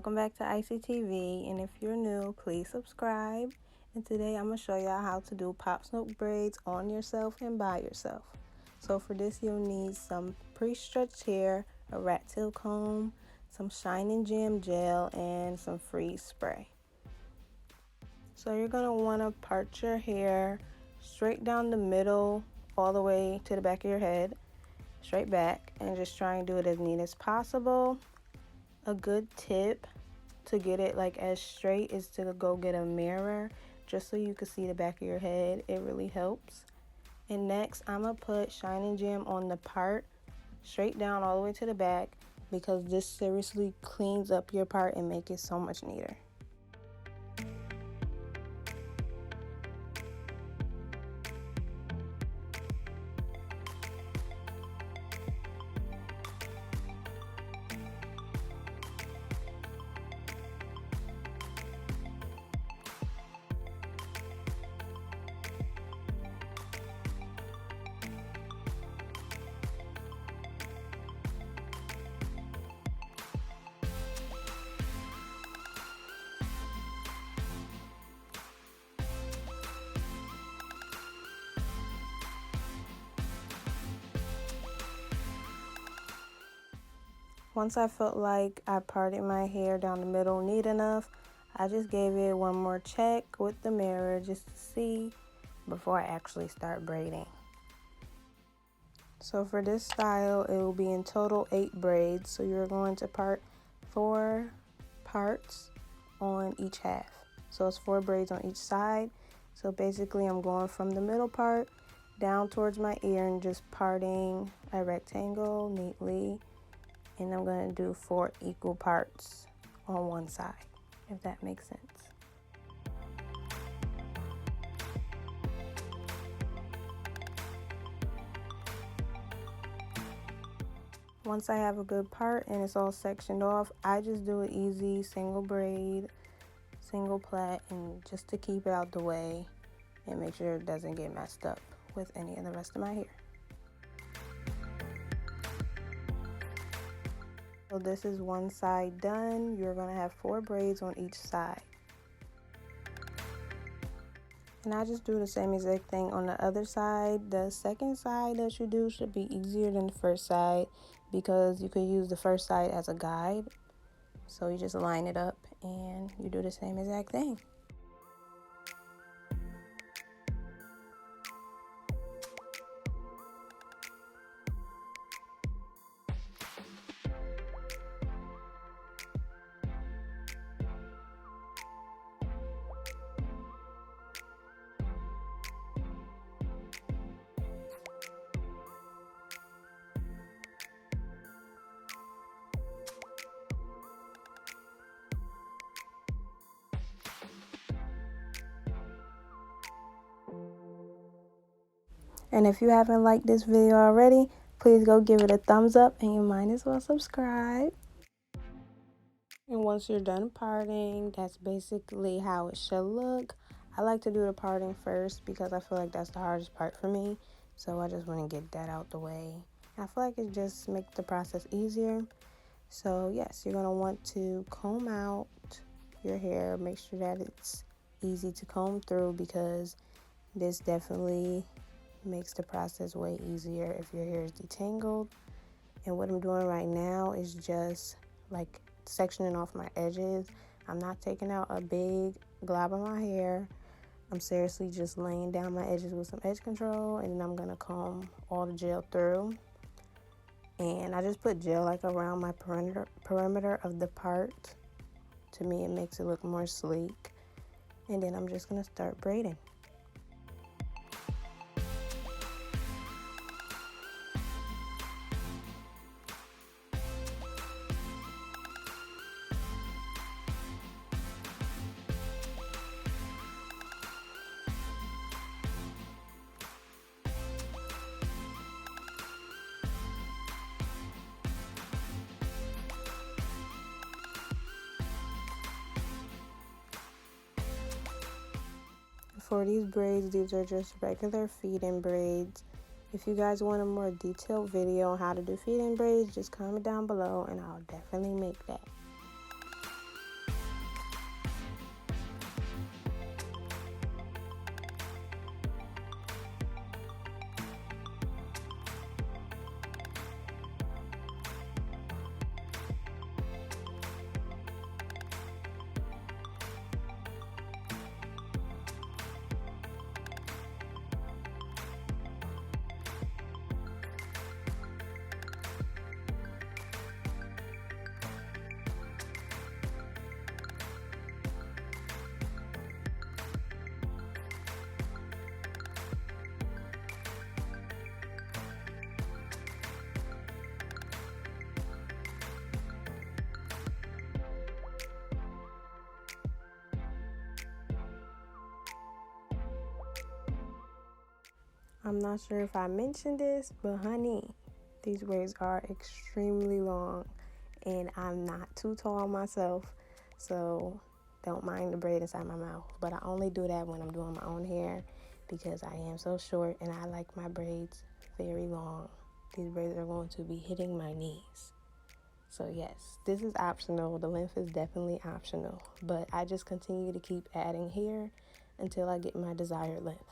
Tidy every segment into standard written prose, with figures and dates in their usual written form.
welcome back to Icyy TV, and if you're new, please subscribe. And today I'm going to show y'all how to do Popsmoke braids on yourself and by yourself. So for this you'll need some pre-stretched hair, a rattail comb, some Shine & Jam gel, and some freeze spray. So you're going to want to part your hair straight down the middle all the way to the back of your head, straight back, and just try and do it as neat as possible. A good tip to get it like as straight is to go get a mirror just so you can see the back of your head. It really helps. And next I'm gonna put Shine & Jam on the part straight down all the way to the back, because this seriously cleans up your part and make it so much neater. Once I felt like I parted my hair down the middle neat enough, I just gave it one more check with the mirror just to see before I actually start braiding. So for this style, it will be in total 8 braids. So you're going to part 4 parts on each half. So it's 4 braids on each side. So basically I'm going from the middle part down towards my ear and just parting a rectangle neatly. And I'm going to do 4 equal parts on one side, if that makes sense. Once I have a good part and it's all sectioned off, I just do an easy single braid, single plait, and just to keep it out the way and make sure it doesn't get messed up with any of the rest of my hair. So this is one side done. You're going to have 4 braids on each side. And I just do the same exact thing on the other side. The second side that you do should be easier than the first side, because you could use the first side as a guide. So you just line it up and you do the same exact thing. And if you haven't liked this video already, please go give it a thumbs up, and you might as well subscribe. And once you're done parting, that's basically how it should look. I like to do the parting first because I feel like that's the hardest part for me. So I just want to get that out the way. I feel like it just makes the process easier. So yes, you're going to want to comb out your hair. Make sure that it's easy to comb through, because this definitely makes the process way easier if your hair is detangled. And what I'm doing right now is just like sectioning off my edges. I'm not taking out a big glob of my hair. I'm seriously just laying down my edges with some edge control, and then I'm gonna comb all the gel through. And I just put gel like around my perimeter of the part. To me, it makes it look more sleek. And then I'm just gonna start braiding. For these braids, these are just regular feed-in braids. If you guys want a more detailed video on how to do feed-in braids, just comment down below and I'll definitely make that. I'm not sure if I mentioned this, but honey, these braids are extremely long and I'm not too tall myself, so don't mind the braid inside my mouth. But I only do that when I'm doing my own hair because I am so short and I like my braids very long. These braids are going to be hitting my knees. So yes, this is optional. The length is definitely optional, but I just continue to keep adding hair until I get my desired length.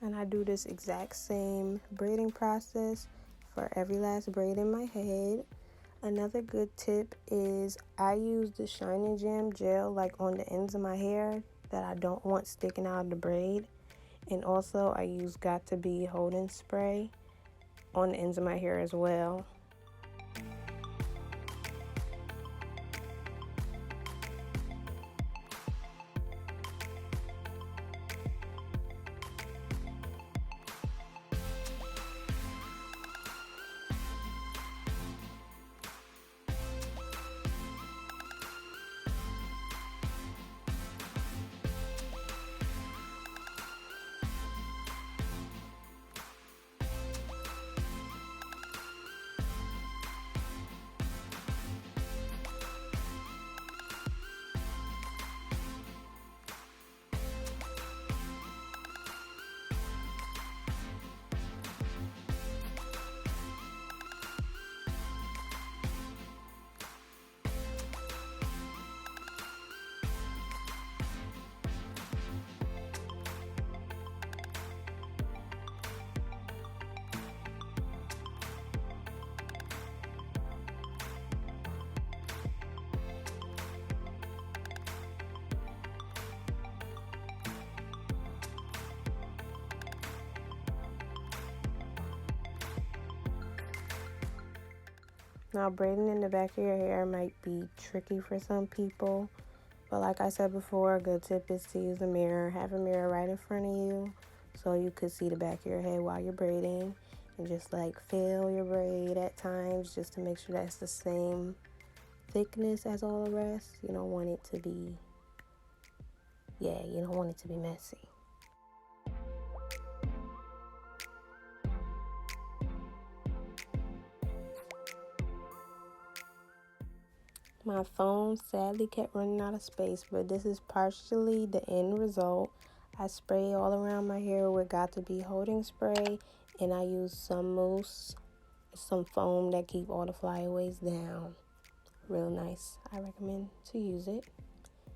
And I do this exact same braiding process for every last braid in my head. Another good tip is I use the Shine and Jam gel like on the ends of my hair that I don't want sticking out of the braid. And also I use Got To Be holding spray on the ends of my hair as well. Now, braiding in the back of your hair might be tricky for some people, but like I said before, a good tip is to use a mirror. Have a mirror right in front of you so you could see the back of your head while you're braiding, and just like feel your braid at times just to make sure that's the same thickness as all the rest. You don't want it to be, you don't want it to be messy. My phone sadly kept running out of space, but this is partially the end result. I spray all around my hair with Got To Be holding spray, and I use some mousse, some foam that keep all the flyaways down. Real nice. I recommend to use it.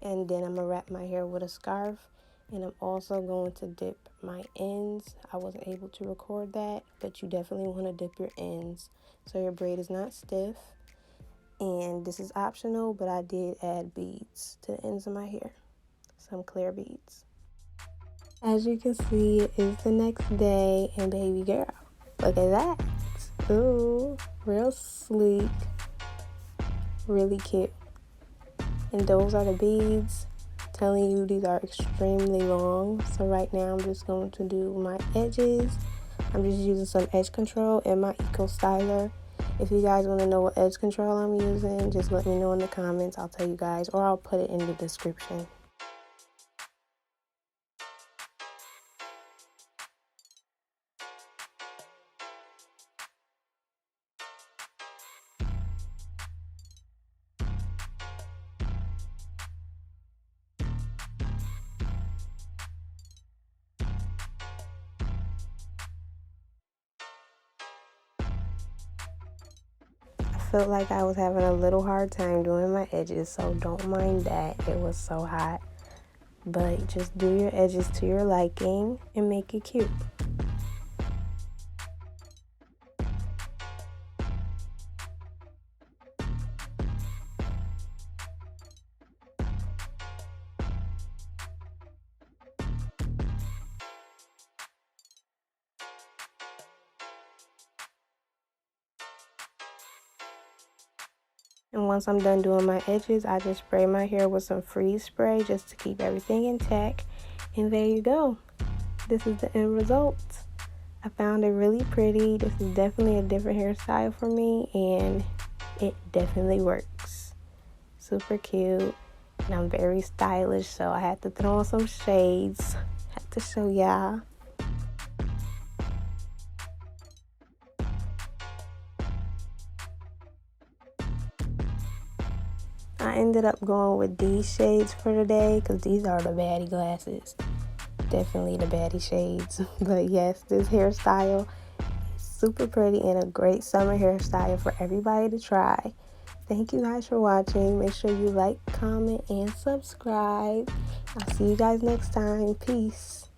And then I'm going to wrap my hair with a scarf, and I'm also going to dip my ends. I wasn't able to record that, but you definitely want to dip your ends so your braid is not stiff. And this is optional, but I did add beads to the ends of my hair, some clear beads. As you can see, it is the next day, and baby girl, look at that. Ooh, real sleek, really cute. And those are the beads. Telling you these are extremely long. So right now I'm just going to do my edges. I'm just using some edge control and my Eco Styler. If you guys want to know what edge control I'm using, just let me know in the comments. I'll tell you guys, or I'll put it in the description. Felt like I was having a little hard time doing my edges, so don't mind that. It was so hot. But just do your edges to your liking and make it cute. And once I'm done doing my edges, I just spray my hair with some freeze spray just to keep everything intact. And there you go. This is the end result. I found it really pretty. This is definitely a different hairstyle for me, and it definitely works. Super cute. And I'm very stylish, so I had to throw on some shades. Had to show y'all. I ended up going with these shades for today because these are the baddie glasses. Definitely the baddie shades. But yes, this hairstyle is super pretty and a great summer hairstyle for everybody to try. Thank you guys for watching. Make sure you like, comment, and subscribe. I'll see you guys next time. Peace.